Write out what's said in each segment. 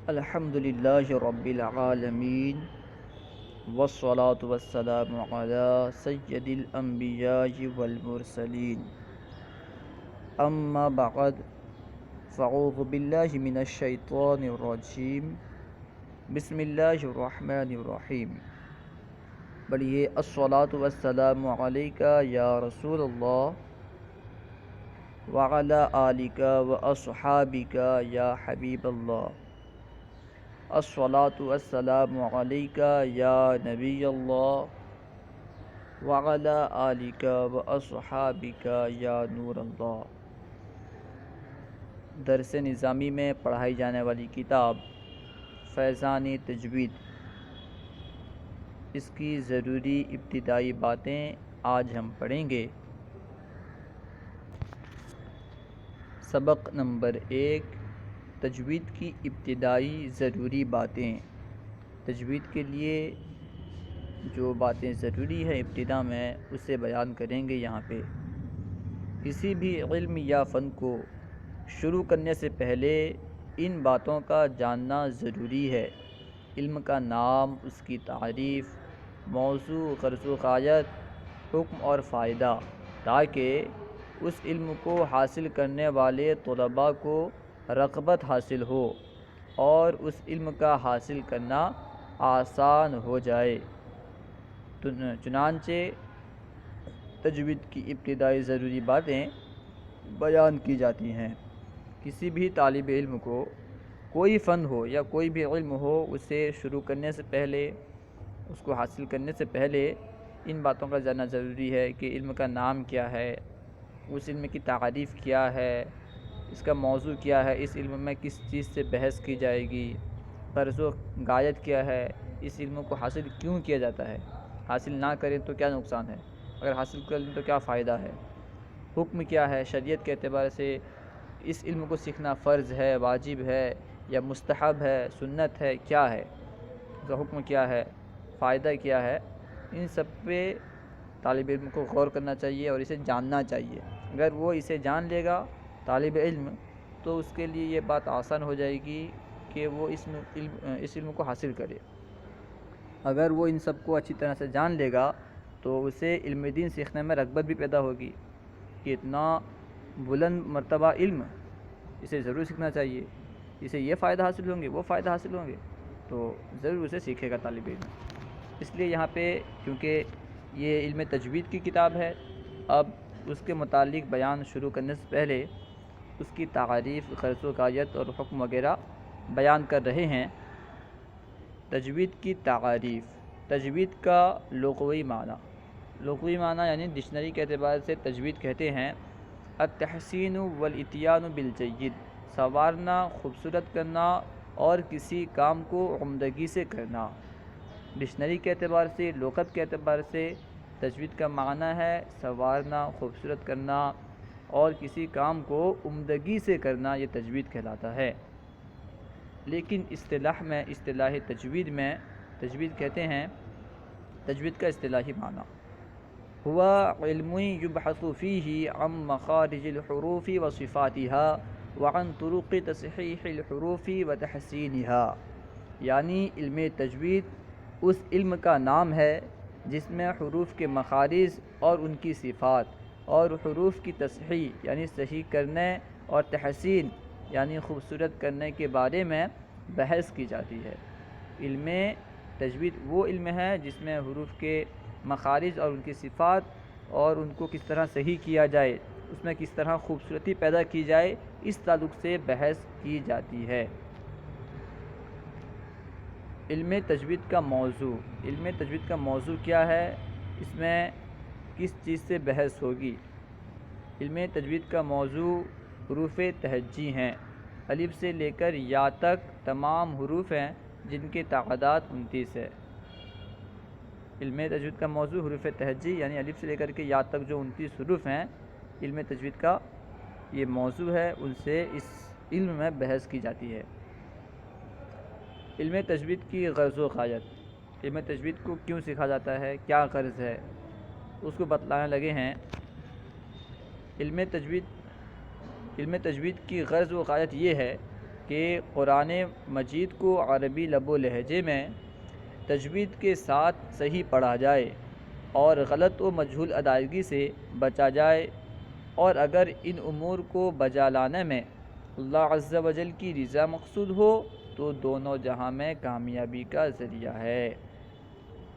الحمد للہ رب العالمین والصلاة والسلام علی سید الانبیاء والمرسلین اما بعد فاعوذ باللہ من الشیطان الرجیم بسم اللہ الرحمن الرحیم بڑھئے الصلاة والسلام علیک یا رسول اللہ وعلی آلک واصحابک یا حبیب اللہ الصلاة والسلام علیک یا نبی اللہ وعلی آلک واصحابک یا نور اللہ۔ درس نظامی میں پڑھائی جانے والی کتاب فیضان تجوید، اس کی ضروری ابتدائی باتیں آج ہم پڑھیں گے۔ سبق نمبر 1، تجوید کی ابتدائی ضروری باتیں۔ تجوید کے لیے جو باتیں ضروری ہیں ابتدا میں اسے بیان کریں گے یہاں پہ۔ کسی بھی علم یا فن کو شروع کرنے سے پہلے ان باتوں کا جاننا ضروری ہے۔ علم کا نام، اس کی تعریف، موضوع، غرض و غایت، حکم اور فائدہ، تاکہ اس علم کو حاصل کرنے والے طلباء کو رغبت حاصل ہو اور اس علم کا حاصل کرنا آسان ہو جائے۔ چنانچہ تجوید کی ابتدائی ضروری باتیں بیان کی جاتی ہیں۔ کسی بھی طالب علم کو کوئی فن ہو یا کوئی بھی علم ہو، اسے شروع کرنے سے پہلے، اس کو حاصل کرنے سے پہلے ان باتوں کا جاننا ضروری ہے کہ علم کا نام کیا ہے، اس علم کی تعریف کیا ہے، اس کا موضوع کیا ہے، اس علم میں کس چیز سے بحث کی جائے گی، غرض و غایت کیا ہے، اس علم کو حاصل کیوں کیا جاتا ہے، حاصل نہ کریں تو کیا نقصان ہے، اگر حاصل کر لیں تو کیا فائدہ ہے، حکم کیا ہے، شریعت کے اعتبار سے اس علم کو سیکھنا فرض ہے، واجب ہے یا مستحب ہے، سنت ہے، کیا ہے، اس کا حکم کیا ہے، فائدہ کیا ہے، ان سب پہ طالب علم کو غور کرنا چاہیے اور اسے جاننا چاہیے۔ اگر وہ اسے جان لے گا طالب علم تو اس کے لیے یہ بات آسان ہو جائے گی کہ وہ اس علم کو حاصل کرے۔ اگر وہ ان سب کو اچھی طرح سے جان لے گا تو اسے علم دین سیکھنے میں رغبت بھی پیدا ہوگی کہ اتنا بلند مرتبہ علم، اسے ضرور سیکھنا چاہیے، اسے یہ فائدہ حاصل ہوں گے، وہ فائدہ حاصل ہوں گے، تو ضرور اسے سیکھے گا طالب علم۔ اس لیے یہاں پہ کیونکہ یہ علم تجوید کی کتاب ہے، اب اس کے متعلق بیان شروع کرنے سے پہلے اس کی تعریف، غرض و غایت اور حکم وغیرہ بیان کر رہے ہیں۔ تجوید کی تعریف۔ تجوید کا لغوی معنی یعنی ڈکشنری کے اعتبار سے تجوید کہتے ہیں التحسین والاتیان بالجید، سنوارنا، خوبصورت کرنا اور کسی کام کو عمدگی سے کرنا۔ ڈکشنری کے اعتبار سے، لغت کے اعتبار سے تجوید کا معنی ہے سنوارنا، خوبصورت کرنا اور کسی کام کو عمدگی سے کرنا، یہ تجوید کہلاتا ہے۔ لیکن اصطلاح تجوید کہتے ہیں، تجوید کا اصطلاحی معنی ہوا علم یبحث فیہ عن مخارج الحروف وصفاتها وعن طرق تصحیح الحروف وتحسینها، یعنی علم تجوید اس علم کا نام ہے جس میں حروف کے مخارج اور ان کی صفات اور حروف کی تصحیح یعنی صحیح کرنے اور تحسین یعنی خوبصورت کرنے کے بارے میں بحث کی جاتی ہے۔ علم تجوید وہ علم ہے جس میں حروف کے مخارج اور ان کی صفات اور ان کو کس طرح صحیح کیا جائے، اس میں کس طرح خوبصورتی پیدا کی جائے، اس تعلق سے بحث کی جاتی ہے۔ علم تجوید کا موضوع۔ علم تجوید کا موضوع کیا ہے، اس میں کس چیز سے بحث ہوگی؟ علم تجوید کا موضوع حروف تہجی ہیں، الف سے لے کر یا تک تمام حروف ہیں جن کی تعداد 29 ہے۔ علم تجوید کا موضوع حروف تہجی یعنی الف سے لے کر کے یا تک جو 29 حروف ہیں، علم تجوید کا یہ موضوع ہے، ان سے اس علم میں بحث کی جاتی ہے۔ علم تجوید کی غرض و غایت۔ علم تجوید کو کیوں سیکھا جاتا ہے، کیا غرض ہے، اس کو بتلانے لگے ہیں۔ علم تجوید کی غرض و غایت یہ ہے کہ قرآن مجید کو عربی لب و لہجے میں تجوید کے ساتھ صحیح پڑھا جائے اور غلط و مجہول ادائیگی سے بچا جائے، اور اگر ان امور کو بجا لانے میں اللہ عز و جل کی رضا مقصود ہو تو دونوں جہاں میں کامیابی کا ذریعہ ہے۔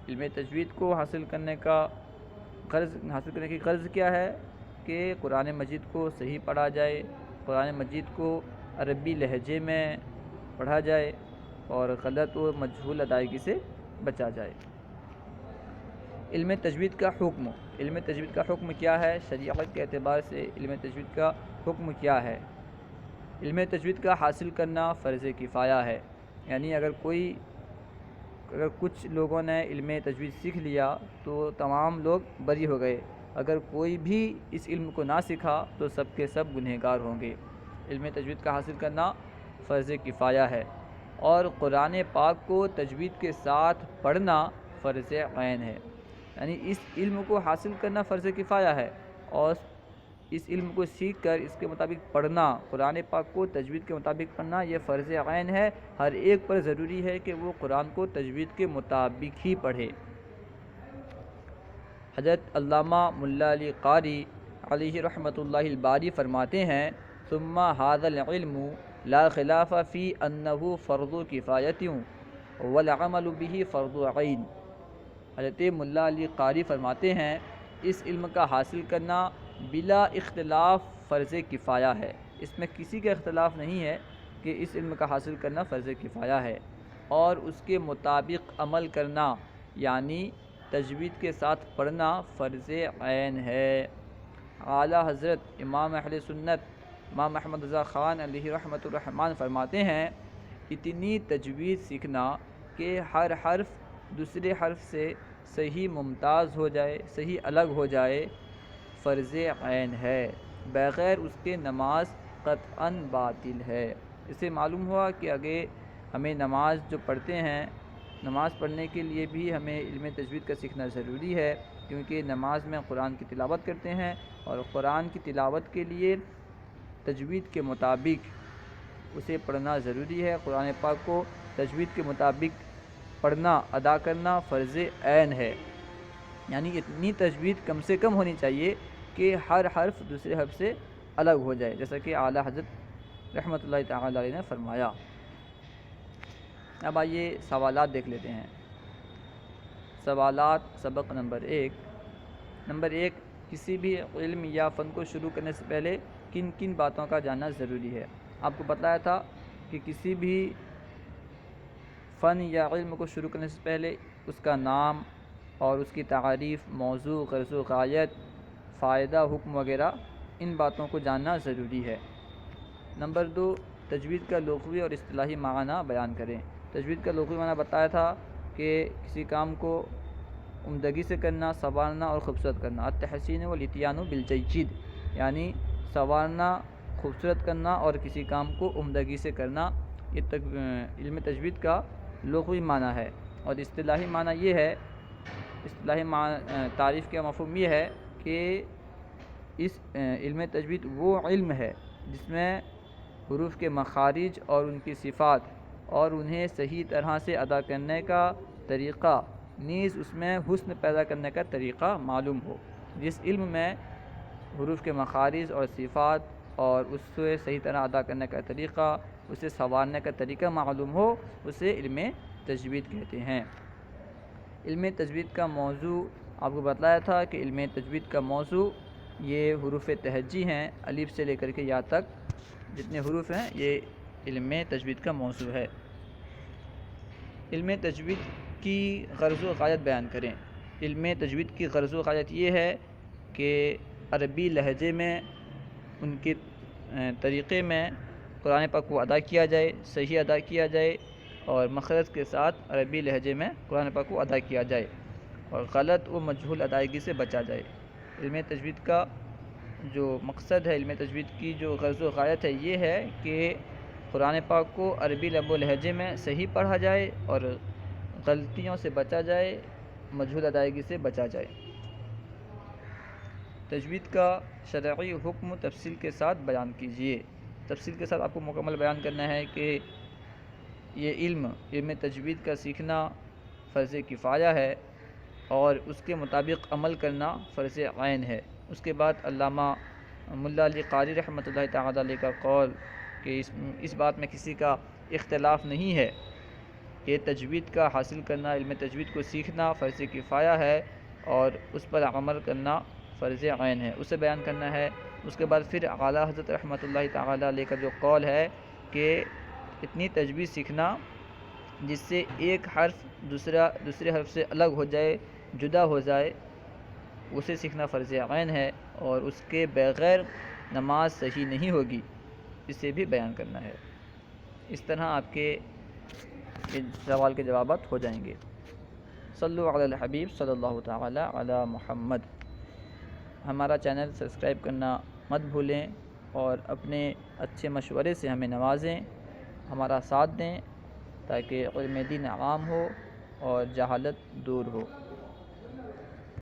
علم تجوید کو حاصل کرنے کی غرض کیا ہے کہ قرآن مجید کو صحیح پڑھا جائے، قرآن مجید کو عربی لہجے میں پڑھا جائے اور غلط و مجہول ادائیگی سے بچا جائے۔ علم تجوید کا حکم، علم تجوید کا حکم کیا ہے؟ شریعت کے اعتبار سے علم تجوید کا حکم کیا ہے؟ علم تجوید کا حاصل کرنا فرض کفایہ ہے، یعنی اگر کچھ لوگوں نے علم تجوید سیکھ لیا تو تمام لوگ بری ہو گئے، اگر کوئی بھی اس علم کو نہ سیکھا تو سب کے سب گنہگار ہوں گے۔ علم تجوید کا حاصل کرنا فرض کفایہ ہے، اور قرآن پاک کو تجوید کے ساتھ پڑھنا فرض عین ہے، یعنی اس علم کو حاصل کرنا فرض کفایہ ہے اور اس علم کو سیکھ کر اس کے مطابق پڑھنا، قرآن پاک کو تجوید کے مطابق پڑھنا یہ فرض عین ہے۔ ہر ایک پر ضروری ہے کہ وہ قرآن کو تجوید کے مطابق ہی پڑھے۔ حضرت علامہ ملا علی قاری علیہ رحمۃ اللہ الباری فرماتے ہیں: ثم هذا العلم لا خلاف فی انہ فرض کفایت والعمل به فرض عین۔ حضرت ملا علی قاری فرماتے ہیں اس علم کا حاصل کرنا بلا اختلاف فرض کفایہ ہے، اس میں کسی کا اختلاف نہیں ہے کہ اس علم کا حاصل کرنا فرض کفایہ ہے، اور اس کے مطابق عمل کرنا یعنی تجوید کے ساتھ پڑھنا فرض عین ہے۔ اعلیٰ حضرت امام اہل سنت امام احمد رضا خان علیہ رحمۃ الرحمن فرماتے ہیں: اتنی تجوید سیکھنا کہ ہر حرف دوسرے حرف سے صحیح ممتاز ہو جائے، صحیح الگ ہو جائے، فرض عین ہے، بغیر اس کے نماز قطعاً باطل ہے۔ اس سے معلوم ہوا کہ اگر ہمیں نماز جو پڑھتے ہیں، نماز پڑھنے کے لیے بھی ہمیں علم تجوید کا سیکھنا ضروری ہے، کیونکہ نماز میں قرآن کی تلاوت کرتے ہیں اور قرآن کی تلاوت کے لیے تجوید کے مطابق اسے پڑھنا ضروری ہے۔ قرآن پاک کو تجوید کے مطابق پڑھنا، ادا کرنا فرض عین ہے، یعنی اتنی تجوید کم سے کم ہونی چاہیے کہ ہر حرف دوسرے حرف سے الگ ہو جائے، جیسا کہ اعلیٰ حضرت رحمۃ اللہ تعالیٰ علیہ نے فرمایا۔ اب آئیے سوالات دیکھ لیتے ہیں۔ سوالات سبق نمبر 1، کسی بھی علم یا فن کو شروع کرنے سے پہلے کن کن باتوں کا جاننا ضروری ہے؟ آپ کو بتایا تھا کہ کسی بھی فن یا علم کو شروع کرنے سے پہلے اس کا نام اور اس کی تعریف، موضوع، غرض و غایت، فائدہ، حکم وغیرہ ان باتوں کو جاننا ضروری ہے۔ نمبر 2، تجوید کا لغوی اور اصطلاحی معنی بیان کریں۔ تجوید کا لغوی معنی بتایا تھا کہ کسی کام کو عمدگی سے کرنا، سنوارنا اور خوبصورت کرنا۔ التحسین والاتیان بالجید، یعنی سنوارنا، خوبصورت کرنا اور کسی کام کو عمدگی سے کرنا، یہ علم تجوید کا لغوی معنی ہے۔ اور اصطلاحی معنی یہ ہے، اصطلاحی تعریف کا مفہوم یہ ہے کہ اس علم تجوید وہ علم ہے جس میں حروف کے مخارج اور ان کی صفات اور انہیں صحیح طرح سے ادا کرنے کا طریقہ، نیز اس میں حسن پیدا کرنے کا طریقہ معلوم ہو۔ جس علم میں حروف کے مخارج اور صفات اور اس سے صحیح طرح ادا کرنے کا طریقہ، اسے سنوارنے کا طریقہ معلوم ہو، اسے علم تجوید کہتے ہیں۔ علم تجوید کا موضوع آپ کو بتلایا تھا کہ علم تجوید کا موضوع یہ حروف تہجی ہیں، الف سے لے کر کے یا تک جتنے حروف ہیں یہ علم تجوید کا موضوع ہے۔ علم تجوید کی غرض و غایت بیان کریں۔ علم تجوید کی غرض و غایت یہ ہے کہ عربی لہجے میں ان کے طریقے میں قرآن پاک کو ادا کیا جائے، صحیح ادا کیا جائے اور مخرج کے ساتھ عربی لہجے میں قرآن پاک کو ادا کیا جائے اور غلط و مجہول ادائیگی سے بچا جائے۔ علم تجوید کا جو مقصد ہے، علم تجوید کی جو غرض و غایت ہے یہ ہے کہ قرآن پاک کو عربی لب و لہجے میں صحیح پڑھا جائے اور غلطیوں سے بچا جائے، مجہول ادائیگی سے بچا جائے۔ تجوید کا شرعی حکم تفصیل کے ساتھ بیان کیجیے۔ تفصیل کے ساتھ آپ کو مکمل بیان کرنا ہے کہ یہ علم تجوید کا سیکھنا فرض کفایہ ہے اور اس کے مطابق عمل کرنا فرض عین ہے۔ اس کے بعد علامہ ملا علی قاری رحمۃ اللہ تعالیٰ علیہ کا قول کہ اس بات میں کسی کا اختلاف نہیں ہے کہ تجوید کا حاصل کرنا، علم تجوید کو سیکھنا فرض کفایہ ہے اور اس پر عمل کرنا فرض عین ہے، اسے بیان کرنا ہے۔ اس کے بعد پھر اعلیٰ حضرت رحمۃ اللہ تعالیٰ علیہ کا جو قول ہے کہ اتنی تجوید سیکھنا جس سے ایک حرف دوسرے حرف سے الگ ہو جائے، جدا ہو جائے، اسے سیکھنا فرض عین ہے اور اس کے بغیر نماز صحیح نہیں ہوگی، اسے بھی بیان کرنا ہے۔ اس طرح آپ کے سوال کے جوابات ہو جائیں گے۔ صلو علی الحبیب صلی اللہ تعالی علی محمد۔ ہمارا چینل سبسکرائب کرنا مت بھولیں اور اپنے اچھے مشورے سے ہمیں نوازیں، ہمارا ساتھ دیں تاکہ علم دین عام ہو اور جہالت دور ہو۔